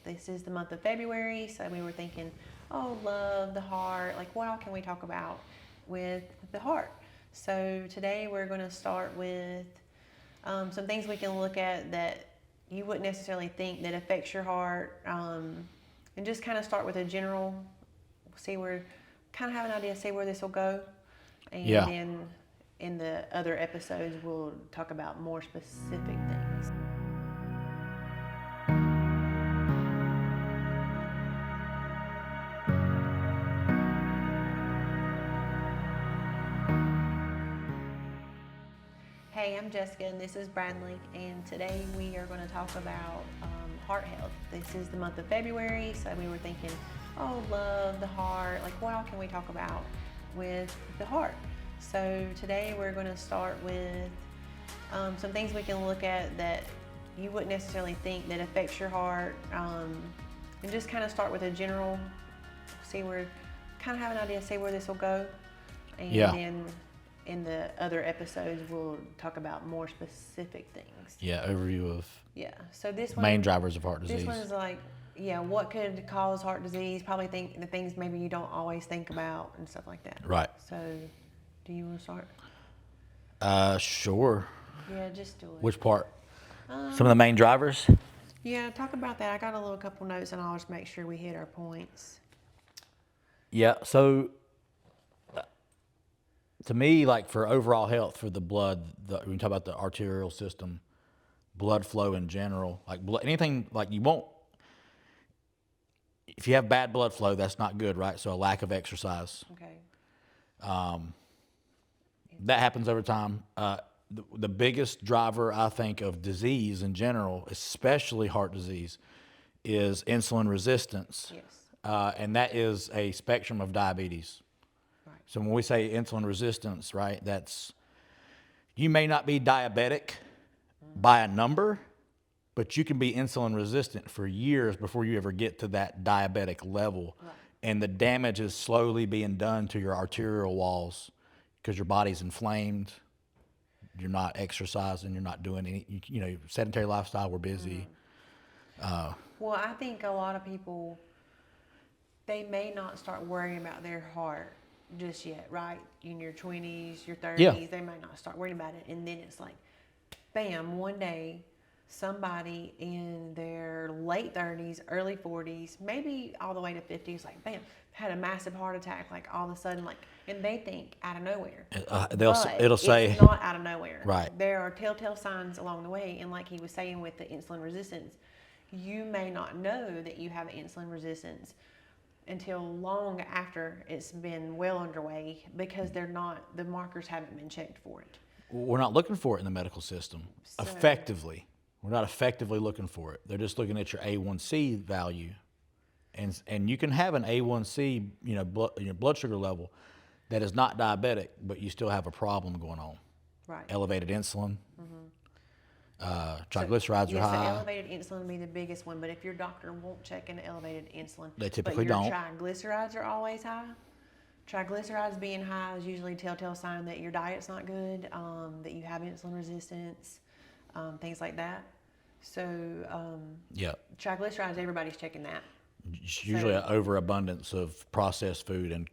This is the month of February, so we were thinking, oh, love, the heart, like what all can we talk about with the heart? So today we're going to start with some things we can look at that you wouldn't necessarily think that affects your heart, and just kind of start with a general, see where, kind of have an idea, see where this will go, and then in the other episodes we'll talk about more specific things. Hey, I'm Jessica and this is Bradley, and today we are going to talk about heart health. This is the month of February, so we were thinking, oh, love, the heart, like what all can we talk about with the heart? So today we're going to start with some things we can look at that you wouldn't necessarily think that affects your heart, and just kind of start with a general, see where, kind of have an idea, see where this will go, and then in the other episodes we'll talk about more specific things. Overview of So this one, main drivers of heart disease. This one's like, what could cause heart disease? Probably think the things maybe you don't always think about and stuff like that. Right. So, do you want to start? Sure. Yeah, just do it. Which part? Some of the main drivers? Yeah, talk about that. I got a couple notes and I'll just make sure we hit our points. Yeah, so to me, like for overall health, for the blood, when you talk about the arterial system, blood flow in general, like anything, like you won't, if you have bad blood flow, that's not good, right? So a lack of exercise. Okay. That happens over time. The biggest driver, I think, of disease in general, especially heart disease, is insulin resistance. Yes. And that is a spectrum of diabetes. Right. So when we say insulin resistance, right, that's, you may not be diabetic by a number, but you can be insulin resistant for years before you ever get to that diabetic level. Right. And the damage is slowly being done to your arterial walls because your body's inflamed. You're not exercising. You're not doing any, sedentary lifestyle. We're busy. Well, I think a lot of people, they may not start worrying about their heart just yet, right? In your 20s, your 30s, they might not start worrying about it. And then it's like, bam, one day, somebody in their late 30s, early 40s, maybe all the way to 50s, like, bam, had a massive heart attack, like all of a sudden, like, and they think out of nowhere. It'll say it's not out of nowhere. Right. There are telltale signs along the way, and like he was saying with the insulin resistance, you may not know that you have insulin resistance until long after it's been well underway because the markers haven't been checked for it. We're not looking for it in the medical system effectively. We're not effectively looking for it. They're just looking at your A1C value, and you can have an A1C, blood sugar level that is not diabetic, but you still have a problem going on. Right. Elevated insulin, triglycerides are high. So elevated insulin would be the biggest one, but if your doctor won't check into elevated insulin, They typically but your don't. triglycerides are always high. Triglycerides being high is usually a telltale sign that your diet's not good, that you have insulin resistance, things like that. So triglycerides, everybody's checking that. It's usually an overabundance of processed food and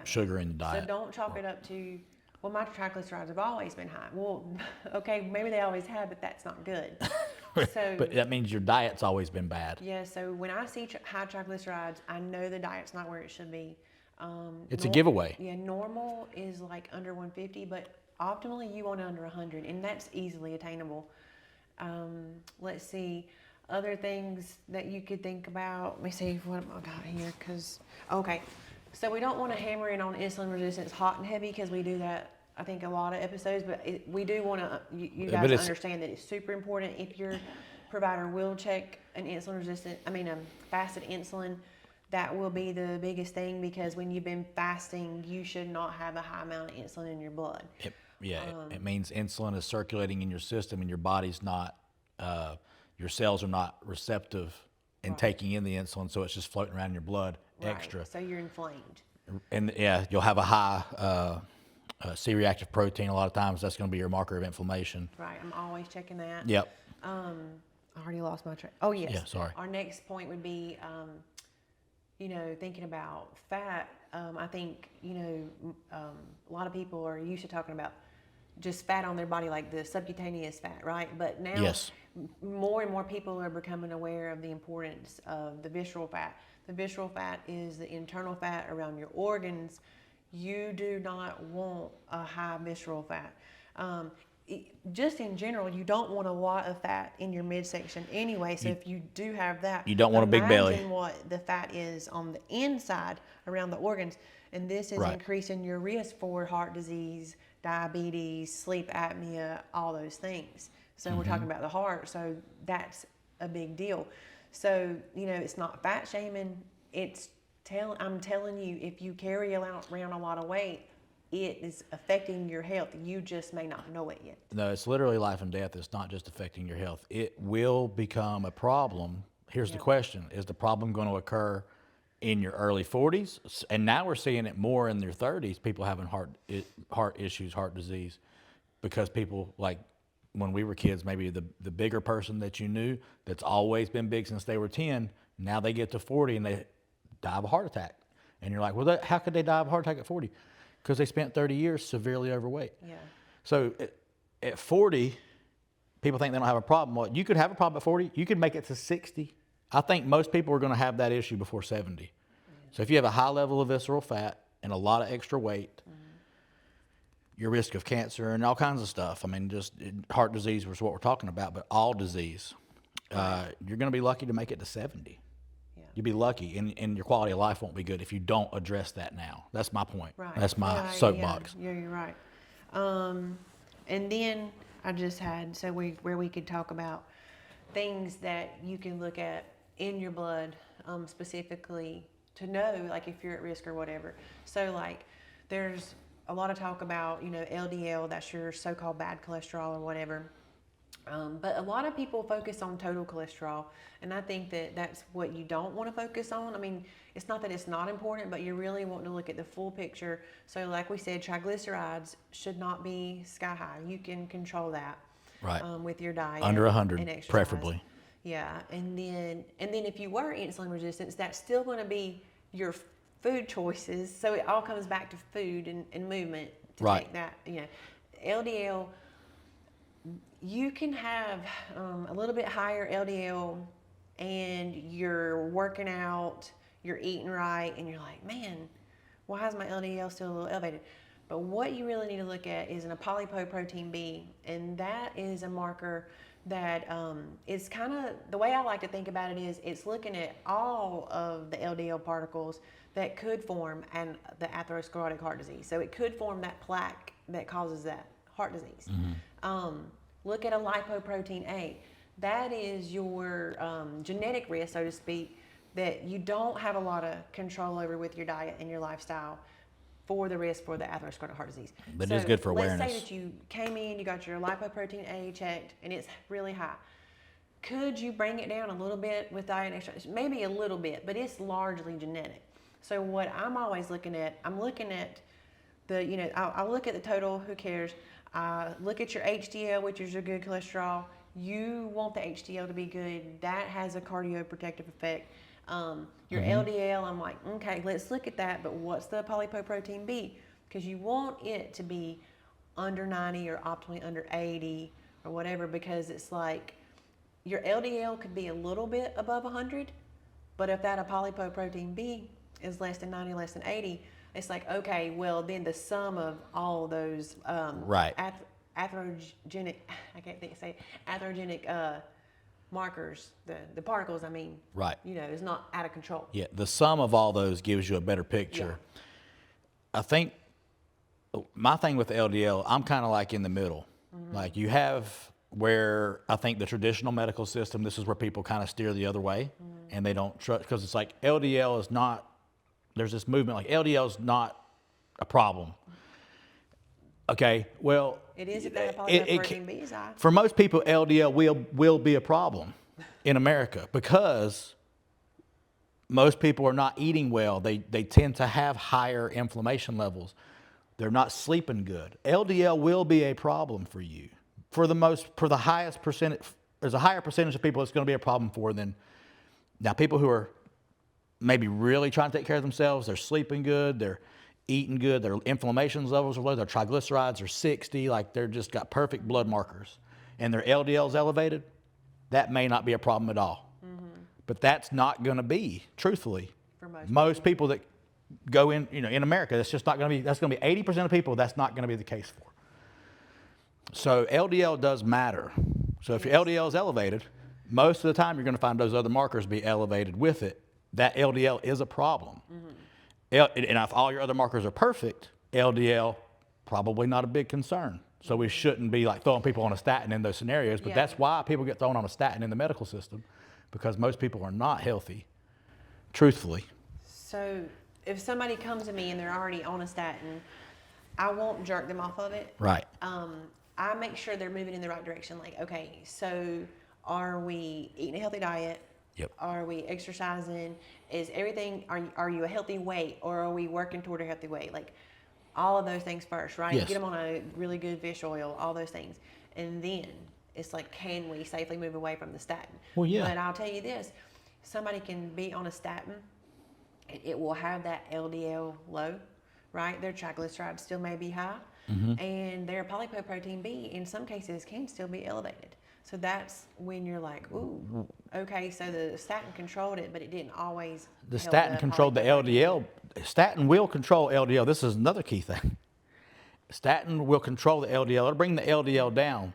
sugar in the diet. So don't chalk it up to, well, my triglycerides have always been high. Well, okay, maybe they always have, but that's not good. So, but that means your diet's always been bad. Yeah, so when I see high triglycerides, I know the diet's not where it should be. It's a giveaway. Yeah, normal is like under 150, but optimally you want it under 100, and that's easily attainable. Let's see, other things that you could think about. Let me see what I got here, so we don't want to hammer in on insulin resistance hot and heavy because we do that, I think, a lot of episodes, but we do want to, you guys understand that it's super important. If your provider will check an fasted insulin, that will be the biggest thing, because when you've been fasting, you should not have a high amount of insulin in your blood. It means insulin is circulating in your system and your body's not, your cells are not receptive in taking in the insulin, so it's just floating around in your blood extra. So you're inflamed. And you'll have a high C-reactive protein a lot of times. That's going to be your marker of inflammation. Right, I'm always checking that. Yep. I already lost my train. Oh, yes. Yeah, sorry. Our next point would be, thinking about fat. I think, a lot of people are used to talking about just fat on their body, like the subcutaneous fat, right? But now Yes. more and more people are becoming aware of the importance of the visceral fat. The visceral fat is the internal fat around your organs. You do not want a high visceral fat. Just in general, you don't want a lot of fat in your midsection anyway. So if you do have that, you don't want a big belly. Imagine what the fat is on the inside around the organs, and this is Right. increasing your risk for heart disease, diabetes, sleep apnea, all those things. So we're talking about the heart, so that's a big deal. So it's not fat shaming. I'm telling you, if you carry around a lot of weight, it is affecting your health. You just may not know it yet. No, it's literally life and death. It's not just affecting your health. It will become a problem. Here's the question. Is the problem going to occur in your early 40s? And now we're seeing it more in their 30s, people having heart issues, heart disease, because people, like when we were kids, maybe the bigger person that you knew that's always been big since they were 10, now they get to 40 and they die of a heart attack. And you're like, well, how could they die of a heart attack at 40? Because they spent 30 years severely overweight. Yeah. So at 40, people think they don't have a problem. Well, you could have a problem at 40. You could make it to 60. I think most people are going to have that issue before 70. So if you have a high level of visceral fat and a lot of extra weight, your risk of cancer and all kinds of stuff. I mean, just heart disease was what we're talking about, but all disease, you're going to be lucky to make it to 70. You'll be lucky, and your quality of life won't be good if you don't address that now. That's my point. Right. That's my soapbox. Yeah, you're right. And then I just had where we could talk about things that you can look at in your blood, specifically to know, like if you're at risk or whatever. So like, there's a lot of talk about LDL, that's your so-called bad cholesterol or whatever. But a lot of people focus on total cholesterol, and I think that that's what you don't want to focus on. I mean, it's not that it's not important, but you really want to look at the full picture. So like we said, triglycerides should not be sky high. You can control that with your diet. Under 100, and exercise. preferably. Yeah, and then if you were insulin resistant, that's still going to be your food choices. So it all comes back to food and movement to take that. LDL. You can have a little bit higher LDL and you're working out, you're eating right, and you're like, man, why is my LDL still a little elevated? But what you really need to look at is an apolipoprotein B, and that is a marker that is kind of, the way I like to think about it is it's looking at all of the LDL particles that could form and the atherosclerotic heart disease. So it could form that plaque that causes that heart disease. Look at a lipoprotein A. That is your genetic risk, so to speak, that you don't have a lot of control over with your diet and your lifestyle for the risk for the atherosclerotic heart disease. But it is good for awareness. Let's say that you came in, you got your lipoprotein A checked, and it's really high. Could you bring it down a little bit with diet and exercise? Maybe a little bit, but it's largely genetic. So what I'm always looking at, I'm looking at I'll look at the total, who cares? Look at your HDL, which is your good cholesterol. You want the HDL to be good. That has a cardioprotective effect. Your LDL, I'm like, okay, let's look at that, but what's the apolipoprotein B? Because you want it to be under 90 or optimally under 80 or whatever, because it's like your LDL could be a little bit above 100, but if that apolipoprotein B is less than 90, less than 80, it's like, okay, well, then the sum of all those atherogenic, I can't think, say atherogenic markers, the particles, I mean, is not out of control. Yeah, the sum of all those gives you a better picture. Yeah. I think my thing with the LDL, I'm kind of like in the middle. Like you have where I think the traditional medical system, this is where people kind of steer the other way and they don't trust, because it's like LDL is not, there's this movement like LDL is not a problem. Okay, well, it is if that apolipoprotein B is high. For most people, LDL will be a problem in America because most people are not eating well. They tend to have higher inflammation levels. They're not sleeping good. LDL will be a problem for you for the highest percentage there's a higher percentage of people it's going to be a problem for than now people who are maybe really trying to take care of themselves. They're sleeping good, they're eating good, their inflammation levels are low, their triglycerides are 60, like they're just got perfect blood markers, and their LDL is elevated. That may not be a problem at all. But that's not going to be, truthfully, For most people that go in, in America, that's just not going to be, that's going to be 80% of people, that's not going to be the case for. So LDL does matter. So if your LDL is elevated, most of the time you're going to find those other markers be elevated with it. That LDL is a problem. And if all your other markers are perfect, LDL, probably not a big concern. So we shouldn't be like throwing people on a statin in those scenarios, but that's why people get thrown on a statin in the medical system, because most people are not healthy, truthfully. So if somebody comes to me and they're already on a statin, I won't jerk them off of it. Right. I make sure they're moving in the right direction. Like, okay, so are we eating a healthy diet? Yep. Are we exercising? Is everything, are you a healthy weight, or are we working toward a healthy weight? Like, all of those things first, right? Yes. Get them on a really good fish oil, all those things. And then it's like, can we safely move away from the statin? Well, yeah. But I'll tell you this, somebody can be on a statin and it will have that LDL low, right? Their triglycerides still may be high, and their polypoprotein B in some cases can still be elevated. So that's when you're like, ooh, okay, so the statin controlled it, but it didn't always. The statin controlled the LDL. Statin will control LDL. This is another key thing. Statin will control the LDL. It'll bring the LDL down,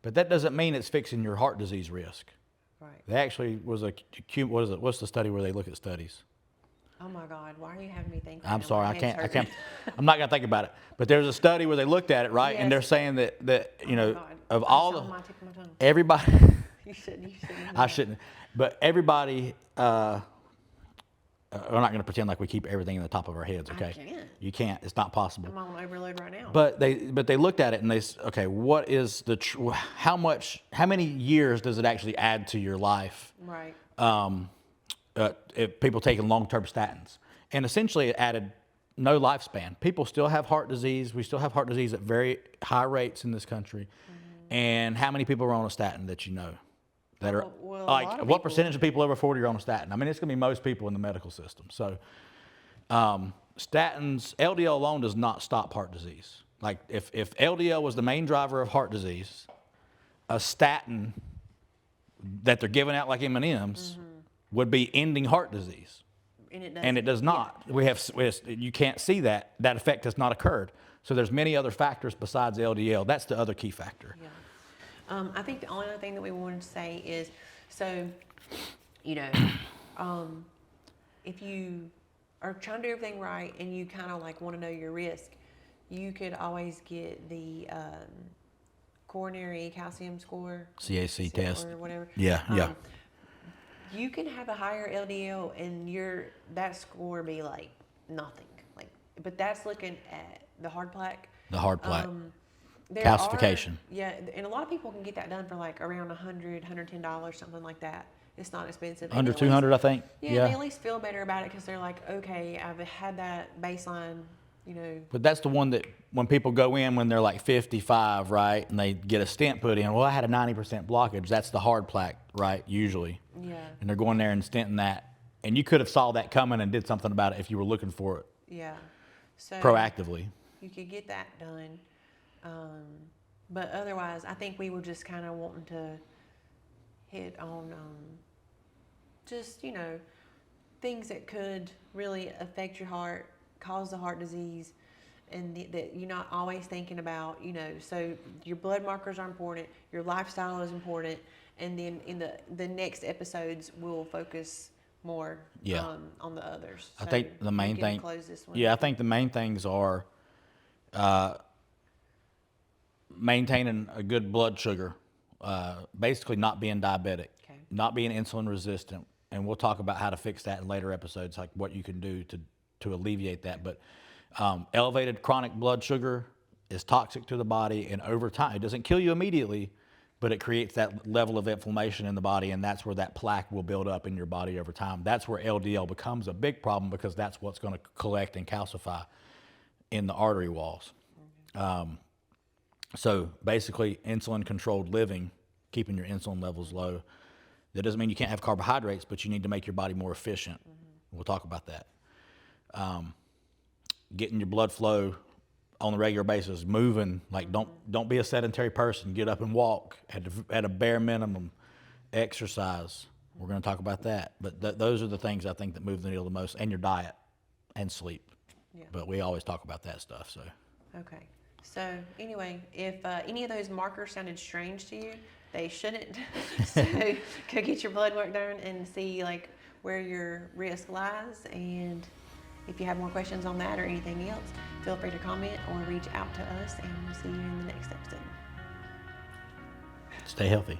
but that doesn't mean it's fixing your heart disease risk. Right. They actually was what's the study where they look at studies? Oh my God, why are you having me think? I'm now? sorry, My I head's can't, hurting. I'm not gonna think about it. But there's a study where they looked at it, right? And Yes. they're saying that God, of it's all on the, my tip of my tongue. everybody, You shouldn't. I shouldn't, but everybody, we're not gonna pretend like we keep everything in the top of our heads, okay? can't. You can't, it's not possible. I'm on overload right now. But they looked at it and okay, what is how many years does it actually add to your life? Right. If people taking long-term statins, and essentially it added no lifespan. People still have heart disease. We still have heart disease at very high rates in this country. And how many people are on a statin that you know that are Well, a like lot of what people- percentage of people over 40 are on a statin? I mean, it's going to be most people in the medical system. So statins, LDL alone does not stop heart disease. Like if LDL was the main driver of heart disease, a statin that they're giving out like M&Ms would be ending heart disease. And it does not. You can't see that effect has not occurred. So there's many other factors besides LDL. That's the other key factor. Yeah. I think the only other thing that we wanted to say is, so, if you are trying to do everything right and you kind of like want to know your risk, you could always get the coronary calcium score. CAC test. Or whatever. Yeah. You can have a higher LDL and that score be like nothing. But that's looking at the hard plaque. The hard plaque. There Calcification. And a lot of people can get that done for like around $100, $110, something like that. It's not expensive. Under And 200, I think. Yeah, they at least feel better about it because they're like, okay, I've had that baseline, But that's the one that when people go in when they're like 55, right, and they get a stent put in, well, I had a 90% blockage. That's the hard plaque, right, usually. Yeah. And they're going there and stenting that. And you could have saw that coming and did something about it if you were looking for it Yeah. So proactively. you could get that done. But otherwise, I think we were just kind of wanting to hit on just, things that could really affect your heart, cause the heart disease, and that you're not always thinking about, so your blood markers are important, your lifestyle is important, and then in the next episodes, we'll focus more on the others. I think the main thing, close this one. I think the main things are maintaining a good blood sugar, basically not being diabetic, not being insulin resistant, and we'll talk about how to fix that in later episodes, like what you can do to alleviate that. But elevated chronic blood sugar is toxic to the body, and over time, it doesn't kill you immediately, but it creates that level of inflammation in the body, and that's where that plaque will build up in your body over time. That's where LDL becomes a big problem because that's what's going to collect and calcify in the artery walls. So basically, insulin-controlled living keeping your insulin levels low. That doesn't mean you can't have carbohydrates, but you need to make your body more efficient. We'll talk about that. Getting your blood flow on a regular basis, moving. Like don't be a sedentary person. Get up and walk at a bare minimum. Exercise. We're going to talk about that. But those are the things I think that move the needle the most, and your diet and sleep. Yeah. But we always talk about that stuff. So. Okay. So anyway, if any of those markers sounded strange to you, they shouldn't. So go get your blood work done and see like where your risk lies. And if you have more questions on that or anything else, feel free to comment or reach out to us, and we'll see you in the next episode. Stay healthy.